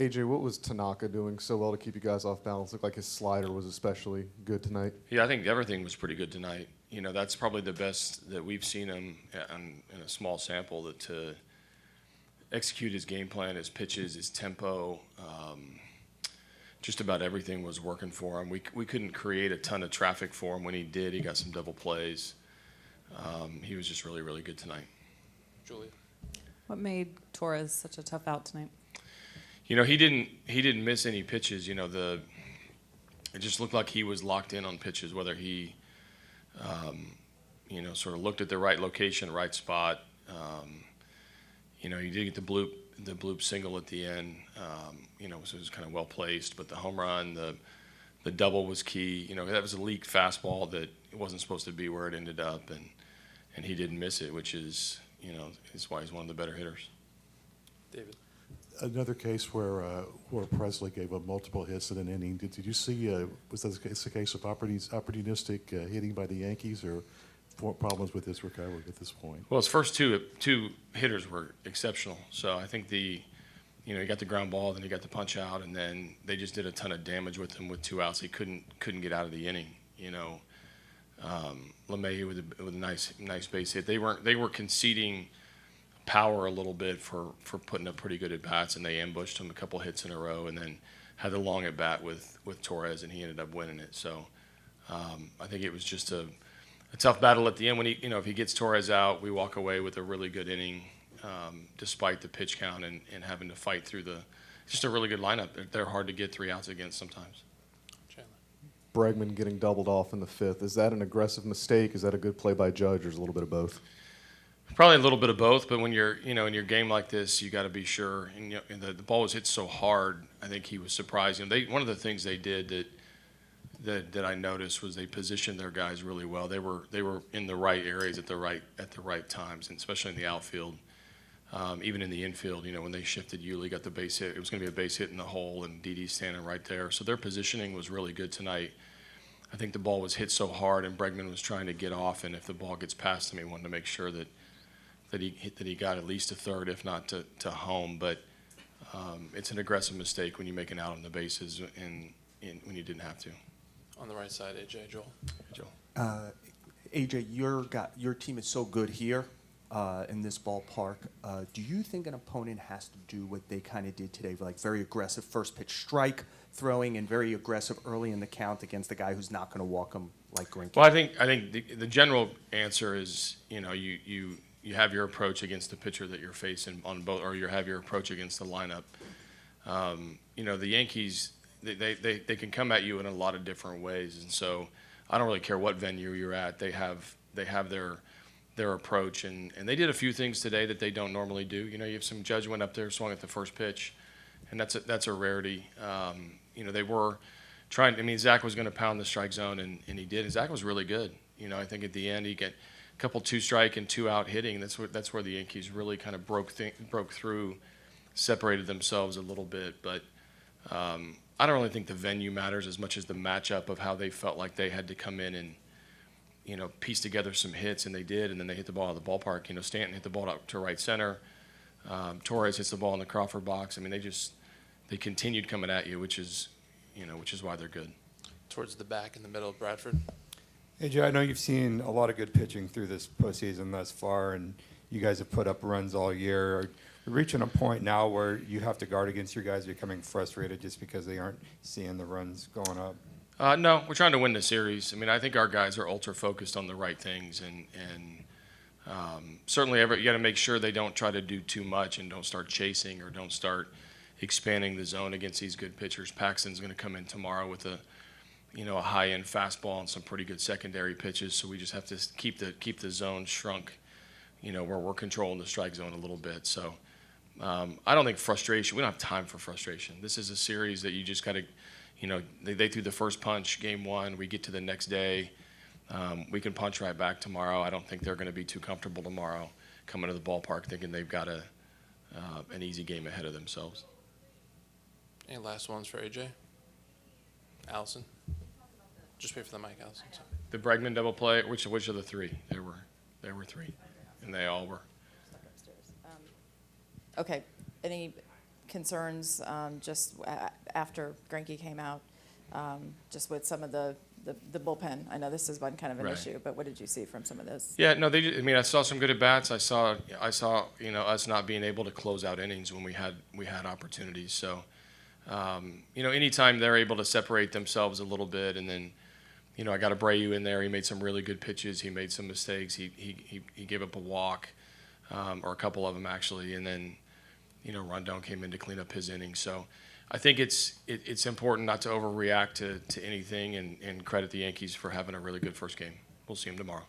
AJ, what was Tanaka doing so well to keep you guys off balance? Looked like his slider was especially good tonight. Yeah, I think everything was pretty good tonight. That's probably the best that we've seen him in a small sample, that to execute his game plan, his pitches, his tempo, just about everything was working for him. We couldn't create a ton of traffic for him. When he did, he got some double plays. He was just really, really good tonight. Julia. What made Torres such a tough out tonight? He didn't miss any pitches. It just looked like he was locked in on pitches, whether he, sort of looked at the right location, right spot. He did get the bloop single at the end. So it was kind of well placed. But the home run, the double was key. That was a leaked fastball that it wasn't supposed to be where it ended up, and he didn't miss it, which is why he's one of the better hitters. David. Another case where Presley gave up multiple hits in an inning. Did you see, was that a case of opportunistic hitting by the Yankees, or problems with this recovery at this point? Well, his first two hitters were exceptional. So I think he got the ground ball, then he got the punch out, and then they just did a ton of damage with him with 2 outs. He couldn't get out of the inning. LeMahieu with a nice base hit. They were conceding power a little bit for putting up pretty good at bats, and they ambushed him a couple hits in a row, and then had the long at bat with Torres, and he ended up winning it. So I think it was just a tough battle at the end. When if he gets Torres out, we walk away with a really good inning, despite the pitch count and having to fight through just a really good lineup. They're hard to get 3 outs against sometimes. Bregman getting doubled off in the 5th. Is that an aggressive mistake? Is that a good play by Judge, or is it a little bit of both? Probably a little bit of both, but when you're, in your game like this, you got to be sure. And the ball was hit so hard, I think he was surprised. One of the things they did that I noticed was they positioned their guys really well. They were in the right areas at the right times, and especially in the outfield, even in the infield. When they shifted, Yuli got the base hit. It was going to be a base hit in the hole, and Didi's standing right there. So their positioning was really good tonight. I think the ball was hit so hard, and Bregman was trying to get off, and if the ball gets past him, he wanted to make sure that he got at least a third, if not to home. But it's an aggressive mistake when you make an out on the bases and when you didn't have to. On the right side, AJ. Joel. AJ, your team is so good here in this ballpark. Do you think an opponent has to do what they kind of did today, like very aggressive first pitch strike throwing and very aggressive early in the count against the guy who's not going to walk him like Greinke? Well, I think the general answer is you have your approach against the pitcher that you're facing on both, or you have your approach against the lineup. The Yankees, they can come at you in a lot of different ways, and so I don't really care what venue you're at. They have their approach, and they did a few things today that they don't normally do. You have some Judge went up there, swung at the first pitch, and that's a rarity. They were trying. Zach was going to pound the strike zone, and he did. And Zach was really good. I think at the end he got a couple 2-strike and 2-out hitting. That's where the Yankees really kind of broke through, separated themselves a little bit. But I don't really think the venue matters as much as the matchup of how they felt like they had to come in and piece together some hits, and they did, and then they hit the ball out of the ballpark. Stanton hit the ball out to right center. Torres hits the ball in the Crawford box. They continued coming at you, which is why they're good. Towards the back in the middle of Bradford. AJ, I know you've seen a lot of good pitching through this postseason thus far, and you guys have put up runs all year. Are you reaching a point now where you have to guard against your guys becoming frustrated just because they aren't seeing the runs going up? No, we're trying to win the series. I think our guys are ultra focused on the right things, and certainly you got to make sure they don't try to do too much and don't start chasing or don't start expanding the zone against these good pitchers. Paxton's going to come in tomorrow with a high-end fastball and some pretty good secondary pitches. So we just have to keep the zone shrunk, where we're controlling the strike zone a little bit. So I don't think frustration. We don't have time for frustration. This is a series that you just got to. They threw the first punch game 1. We get to the next day. We can punch right back tomorrow. I don't think they're going to be too comfortable tomorrow coming to the ballpark thinking they've got an easy game ahead of themselves. Any last ones for AJ? Allison? Just wait for the mic, Allison. Sorry. The Bregman double play, which of the 3? There were 3, and they all were. Okay. Any concerns just after Greinke came out, just with some of the bullpen? I know this has been kind of an Right. issue, but what did you see from some of those? Yeah, no, I mean, I saw some good at bats. I saw, us not being able to close out innings when we had opportunities. So, anytime they're able to separate themselves a little bit, and then, I got Abreu in there. He made some really good pitches. He made some mistakes. He gave up a walk, or a couple of them actually, and then, Rondon came in to clean up his innings. So, I think it's important not to overreact to anything, and credit the Yankees for having a really good first game. We'll see them tomorrow.